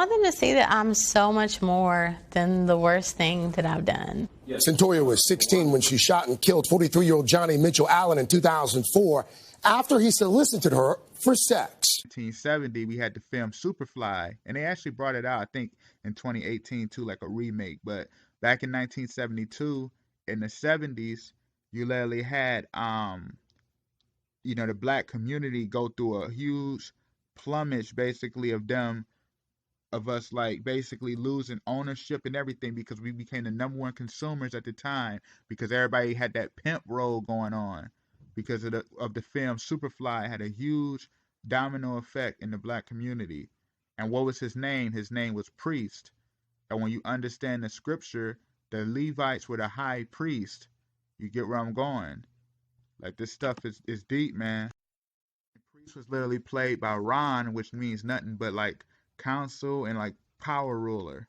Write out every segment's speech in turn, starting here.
want them to see that I'm so much more than the worst thing that I've done. Cyntoia was 16 when she shot and killed 43-year-old Johnny Mitchell Allen in 2004 after he solicited her for sex. 1970, we had the film Superfly, and they actually brought it out, I think, in 2018 too, like a remake. But back in 1972, in the 70s, you literally had, the black community go through a huge plumage, basically, of us like basically losing ownership and everything because we became the #1 consumers at the time because everybody had that pimp role going on because of the film Superfly had a huge domino effect in the black community. And what was his name? His name was Priest. And when you understand the scripture, the Levites were the high priest. You get where I'm going? Like, this stuff is deep, man. Priest was literally played by Ron, which means nothing but like counsel and like power ruler.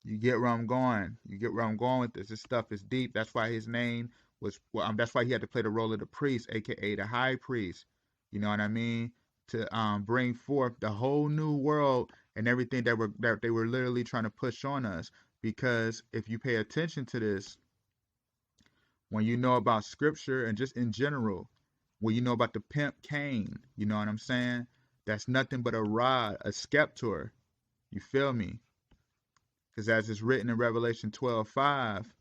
You get where I'm going? You get where I'm going with this? This stuff is deep. That's why his name was. Well, that's why he had to play the role of the priest, aka the high priest. You know what I mean? To bring forth the whole new world and everything that they were literally trying to push on us. Because if you pay attention to this, when you know about scripture and just in general, when you know about the pimp Cain, you know what I'm saying? That's nothing but a rod, a scepter. You feel me? Because as it's written in Revelation 12:5,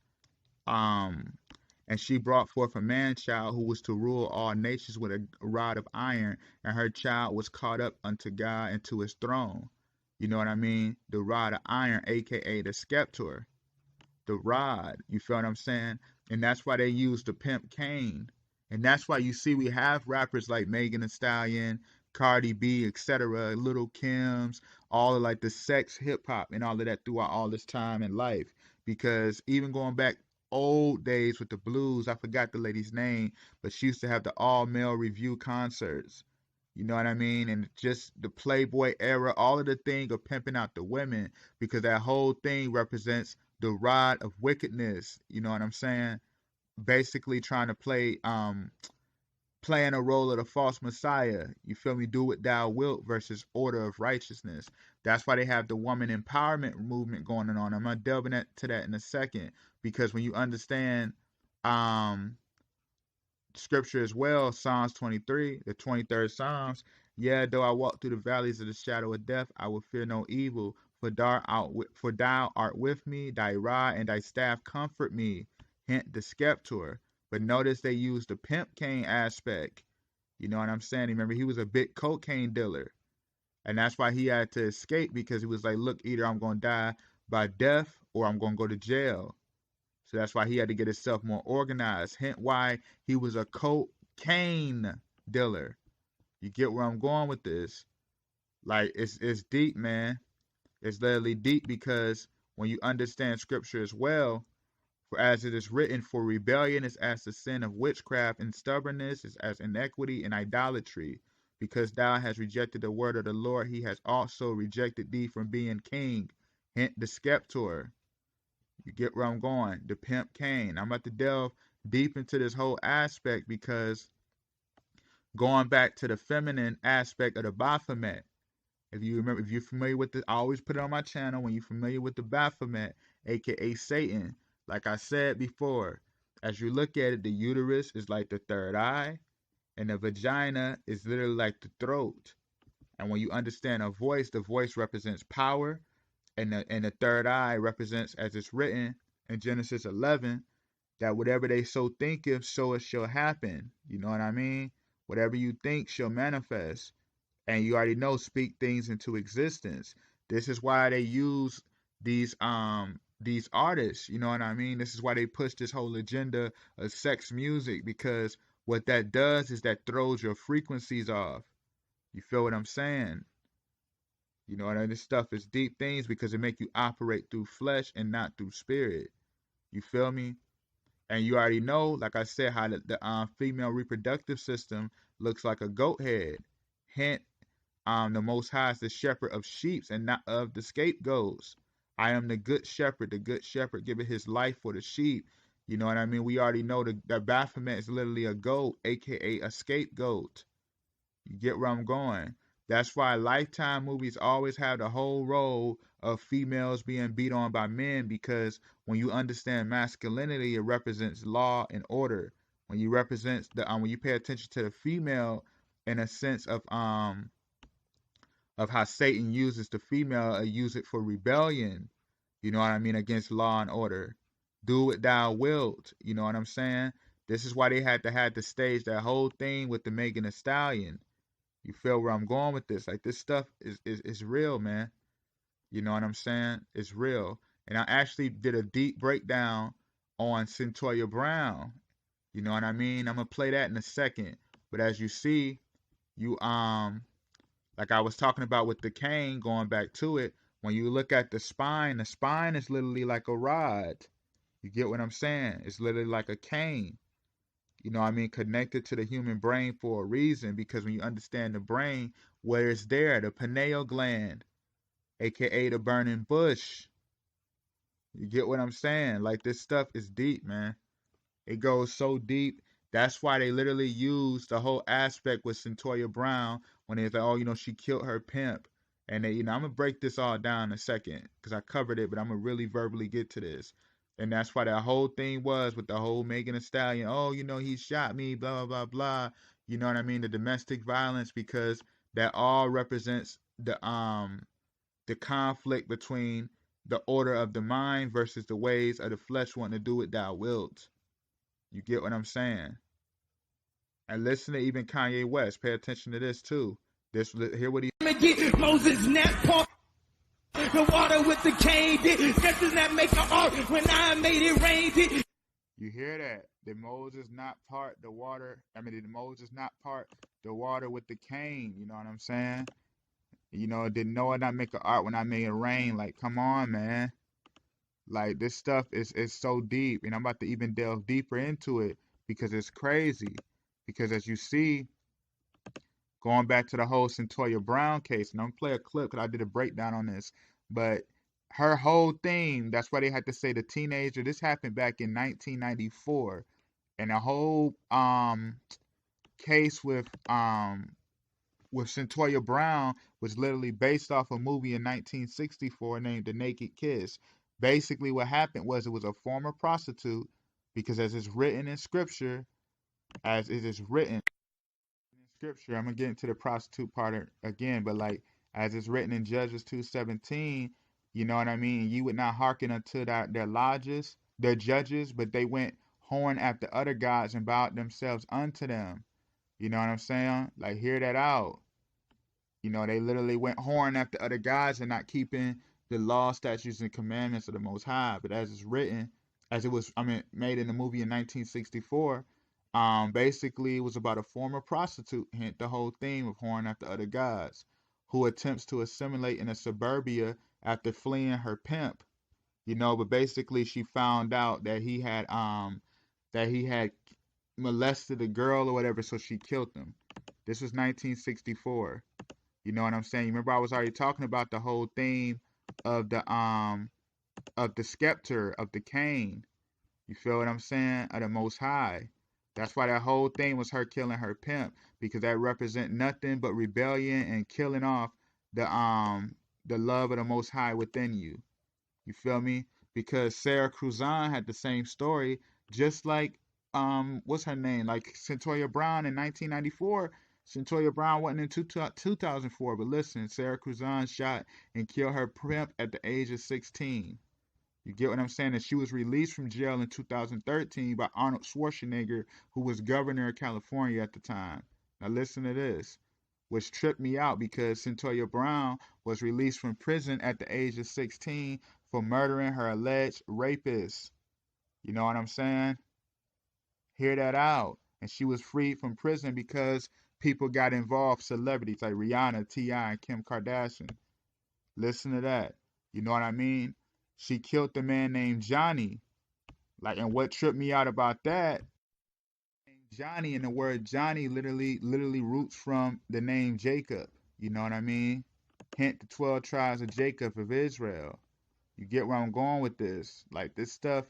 and she brought forth a man-child who was to rule all nations with a rod of iron, and her child was caught up unto God and to his throne. You know what I mean? The rod of iron, aka the scepter. The rod. You feel what I'm saying? And that's why they use the pimp Cain. And that's why you see we have rappers like Megan Thee Stallion, Cardi B, etc., Little Kim's, all of like the sex hip hop and all of that throughout all this time in life. Because even going back old days with the blues, I forgot the lady's name, but she used to have the all male review concerts. You know what I mean? And just the Playboy era, all of the thing of pimping out the women, because that whole thing represents the rod of wickedness. You know what I'm saying? Basically trying to playing a role of the false messiah. You feel me? Do what thou wilt versus order of righteousness. That's why they have the woman empowerment movement going on. I'm gonna delve into that in a second, because when you understand scripture as well, Psalms 23, the 23rd Psalms, yeah, though I walk through the valleys of the shadow of death, I will fear no evil, for thou art with me, thy rod and thy staff comfort me. Hint the scepter. But notice they used the pimp Cain aspect. You know what I'm saying? Remember, he was a big cocaine dealer. And that's why he had to escape, because he was like, look, either I'm going to die by death or I'm going to go to jail. So that's why he had to get himself more organized. Hint why he was a cocaine dealer. You get where I'm going with this? Like, it's deep, man. It's literally deep, because when you understand scripture as well, for as it is written, for rebellion is as the sin of witchcraft, and stubbornness is as iniquity and idolatry. Because thou hast rejected the word of the Lord, he has also rejected thee from being king. Hint the scepter. You get where I'm going? The pimp Cain. I'm about to delve deep into this whole aspect, because going back to the feminine aspect of the Baphomet, if you're familiar with I always put it on my channel, when you're familiar with the Baphomet, aka Satan, like I said before, as you look at it, the uterus is like the third eye, and the vagina is literally like the throat. And when you understand a voice, the voice represents power, and the third eye represents, as it's written in Genesis 11, that whatever they so thinketh, so it shall happen. You know what I mean? Whatever you think shall manifest. And you already know, speak things into existence. This is why they use these artists, you know what I mean? This is why they push this whole agenda of sex music, because what that does is that throws your frequencies off. You feel what I'm saying? You know, and this stuff is deep things, because it make you operate through flesh and not through spirit. You feel me? And you already know, like I said, how the female reproductive system looks like a goat head. Hint, the Most High is the shepherd of sheep and not of the scapegoats. I am the good shepherd giving his life for the sheep. You know what I mean? We already know that Baphomet is literally a goat, aka a scapegoat. You get where I'm going? That's why Lifetime movies always have the whole role of females being beat on by men, because when you understand masculinity, it represents law and order. When you represent the when you pay attention to the female in a sense of how Satan uses the female, use it for rebellion, you know what I mean, against law and order. Do what thou wilt, you know what I'm saying? This is why they had to have to stage that whole thing with the Megan Thee Stallion. You feel where I'm going with this? Like, this stuff is real, man. You know what I'm saying? It's real. And I actually did a deep breakdown on Cyntoia Brown. You know what I mean? I'm gonna play that in a second. But as you see, you like I was talking about with the cane, going back to it, when you look at the spine is literally like a rod. You get what I'm saying? It's literally like a cane. You know what I mean? Connected to the human brain for a reason, because when you understand the brain, where it's there, the pineal gland, aka the burning bush. You get what I'm saying? Like, this stuff is deep, man. It goes so deep. That's why they literally use the whole aspect with Cyntoia Brown when they like, oh, she killed her pimp. And they, I'm gonna break this all down in a second because I covered it, but I'm gonna really verbally get to this. And that's why that whole thing was with the whole Megan Thee Stallion. Oh, he shot me, blah blah blah blah. You know what I mean? The domestic violence, because that all represents the conflict between the order of the mind versus the ways of the flesh wanting to do what thou wilt. You get what I'm saying? And listen to even Kanye West. Pay attention to this too. Hear what he. Moses net the water with the cane did. Just does not make an art when I made it rain. You hear that? Did Moses not part the water? Did Moses not part the water with the cane? You know what I'm saying? Did Noah not make an art when I made it rain? Like, come on, man. Like, this stuff is so deep, and I'm about to even delve deeper into it because it's crazy. Because as you see, going back to the whole Cyntoia Brown case, and I'm gonna play a clip because I did a breakdown on this, but her whole thing, that's why they had to say the teenager. This happened back in 1994, and the whole case with Cyntoia Brown was literally based off a movie in 1964 named The Naked Kiss. Basically, what happened was it was a former prostitute, because as it's written in scripture, as it is written in scripture, I'm gonna get into the prostitute part again, but like as it's written in Judges 2:17, you know what I mean? You would not hearken unto their judges, but they went whoring after other gods and bowed themselves unto them. You know what I'm saying? Like, hear that out. They literally went whoring after other gods and not keeping the law, statutes, and commandments of the Most High. But as it's written, as it was, made in the movie in 1964, basically it was about a former prostitute, hence the whole theme of whoring after other gods, who attempts to assimilate in a suburbia after fleeing her pimp. But basically she found out that he had molested a girl or whatever, so she killed him. This was 1964. You know what I'm saying? You remember I was already talking about the whole theme of the scepter of the cane. You feel what I'm saying? Of the Most High. That's why that whole thing was her killing her pimp, because that represent nothing but rebellion and killing off the love of the Most High within you. You feel me? Because Sarah Cruzan had the same story, just like what's her name? Like Cyntoia Brown in 1994. Cyntoia Brown wasn't in 2004, but listen, Sarah Cruzan shot and killed her pimp at the age of 16. You get what I'm saying? And she was released from jail in 2013 by Arnold Schwarzenegger, who was governor of California at the time. Now listen to this, which tripped me out, because Cyntoia Brown was released from prison at the age of 16 for murdering her alleged rapist. You know what I'm saying? Hear that out. And she was freed from prison because people got involved, celebrities like Rihanna, T.I., and Kim Kardashian. Listen to that. You know what I mean? She killed the man named Johnny. Like, and what tripped me out about that, Johnny, and the word Johnny literally roots from the name Jacob. You know what I mean? Hint the 12 tribes of Jacob of Israel. You get where I'm going with this? Like, this stuff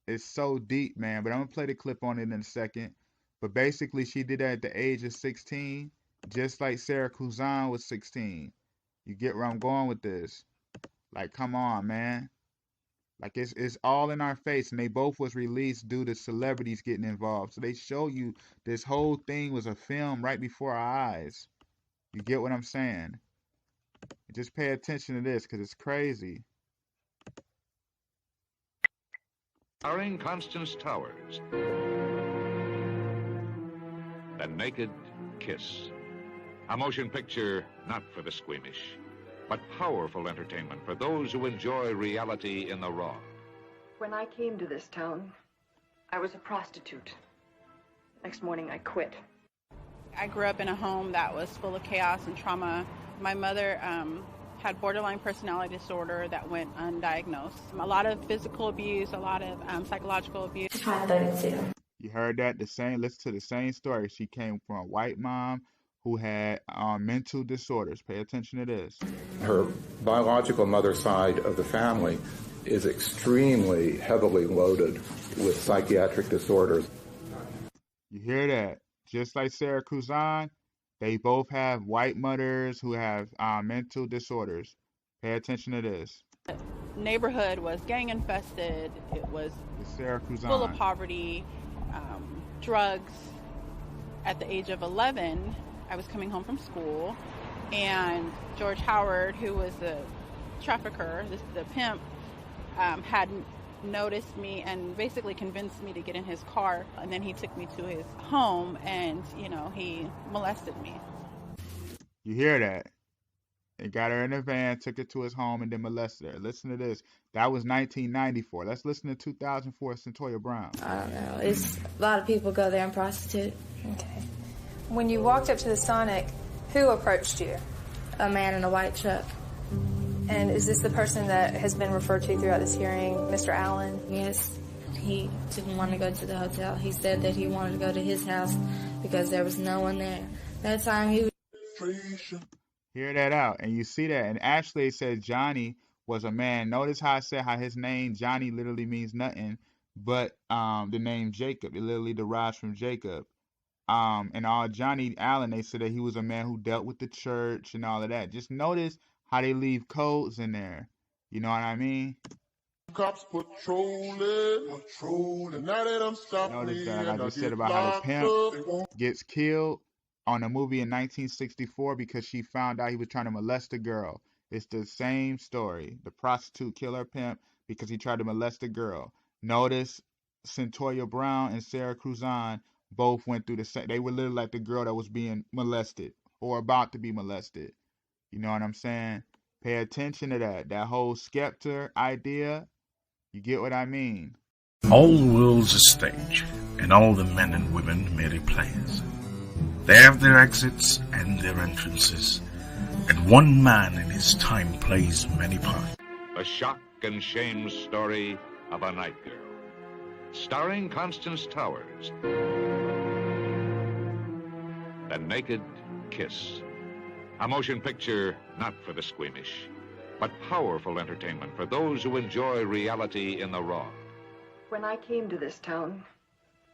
is so deep, man. But I'm gonna play the clip on it in a second. But basically, she did that at the age of 16. just like Sarah Kuzan was 16. You get where I'm going with this? Like, come on, man. Like it's all in our face, and they both was released due to celebrities getting involved. So they show you this whole thing was a film right before our eyes. You get what I'm saying? Just pay attention to this because it's crazy. Starring Constance Towers. The Naked Kiss. A motion picture not for the squeamish, but powerful entertainment for those who enjoy reality in the raw. When I came to this town, I was a prostitute. Next morning, I quit. I grew up in a home that was full of chaos and trauma. My mother had borderline personality disorder that went undiagnosed. A lot of physical abuse, a lot of psychological abuse. I'm 32. You heard that? Listen to the same story. She came from a white mom who had mental disorders. Pay attention to this. Her biological mother's side of the family is extremely heavily loaded with psychiatric disorders. You hear that? Just like Sarah Kuzan, they both have white mothers who have mental disorders. Pay attention to this. The neighborhood was gang infested. It was Sarah Kuzan. full of poverty, drugs. At the age of 11, I was coming home from school, and George Howard, who was the trafficker, the pimp, had noticed me and basically convinced me to get in his car, and then he took me to his home, and he molested me. You hear that? They got her in a van, took her to his home, and then molested her. Listen to this. That was 1994. Let's listen to 2004 Cyntoia Brown. I don't know. It's a lot of people go there and prostitute. Okay. When you walked up to the Sonic, who approached you? A man in a white truck. And is this the person that has been referred to throughout this hearing, Mr. Allen? Yes. He didn't want to go to the hotel. He said that he wanted to go to his house because there was no one there. That time he was... Hear that out. And you see that. And actually it said Johnny was a man. Notice how I said how his name, Johnny, literally means nothing but the name Jacob. It literally derives from Jacob. And all Johnny Allen, they said that he was a man who dealt with the church and all of that. Just notice how they leave codes in there. You know what I mean? Cops patrolling. Now that I'm stopping, notice that, like I just said about how the pimp gets killed on a movie in 1964 because she found out he was trying to molest a girl. It's the same story. The prostitute killed her pimp because he tried to molest a girl. Notice Cyntoia Brown and Sarah Kuzan both went through the same. They were literally like the girl that was being molested or about to be molested. You know what I'm saying? Pay attention to that. That whole Skeptor idea. You get what I mean? All the world's a stage, and all the men and women merely players. They have their exits and their entrances, and one man in his time plays many parts. The shock and shame story of a night girl. Starring Constance Towers. The Naked Kiss. A motion picture not for the squeamish, but powerful entertainment for those who enjoy reality in the raw. When I came to this town,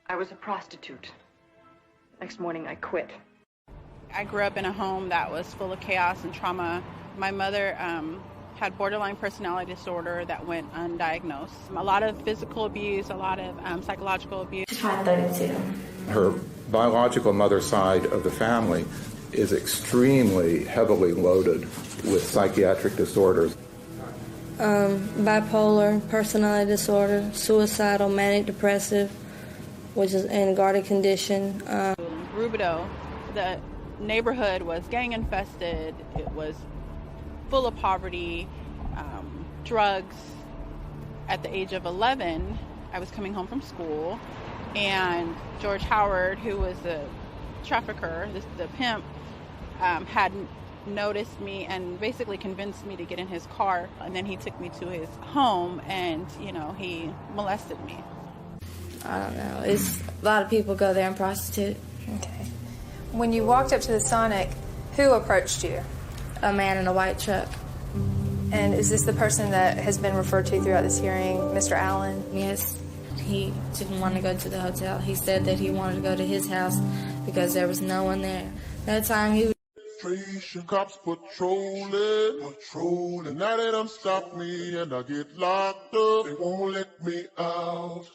I was a prostitute. Next morning, I quit. I grew up in a home that was full of chaos and trauma. My mother had borderline personality disorder that went undiagnosed. A lot of physical abuse, a lot of psychological abuse. I'm 32. Her biological mother's side of the family is extremely heavily loaded with psychiatric disorders. Bipolar, personality disorder, suicidal, manic depressive, which is an guarded condition. Rubidoux, the neighborhood was gang infested. It was full of poverty, drugs. At the age of 11, I was coming home from school, and George Howard, who was the trafficker, the pimp, had noticed me and basically convinced me to get in his car, and then he took me to his home, and he molested me. I don't know. It's a lot of people go there and prostitute. Okay. When you walked up to the Sonic, who approached you? A man in a white truck. And is this the person that has been referred to throughout this hearing, Mr. Allen? Yes. He didn't want to go to the hotel. He said that he wanted to go to his house because there was no one there. That time he was Cops patrolling. Now they done stop me and I get locked up. They won't let me out.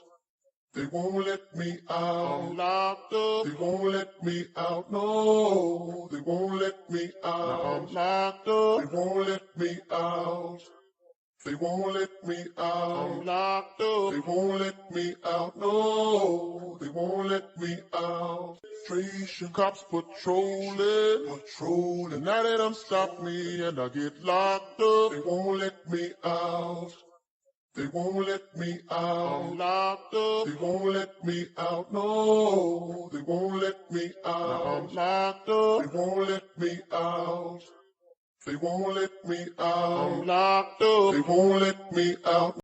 They won't let me out. I'm locked up. They won't let me out. No, they won't let me out. Now I'm locked up. They won't let me out. They won't let me out. I'm locked up. They won't let me out. No, they won't let me out. Cops patrolling. Now they done stop me and I get locked up. They won't let me out. They won't let me out. I'm locked up. They won't let me out. No, they won't let me out. Now I'm locked up. They won't let me out. They won't let me out. I'm locked up. They won't let me out.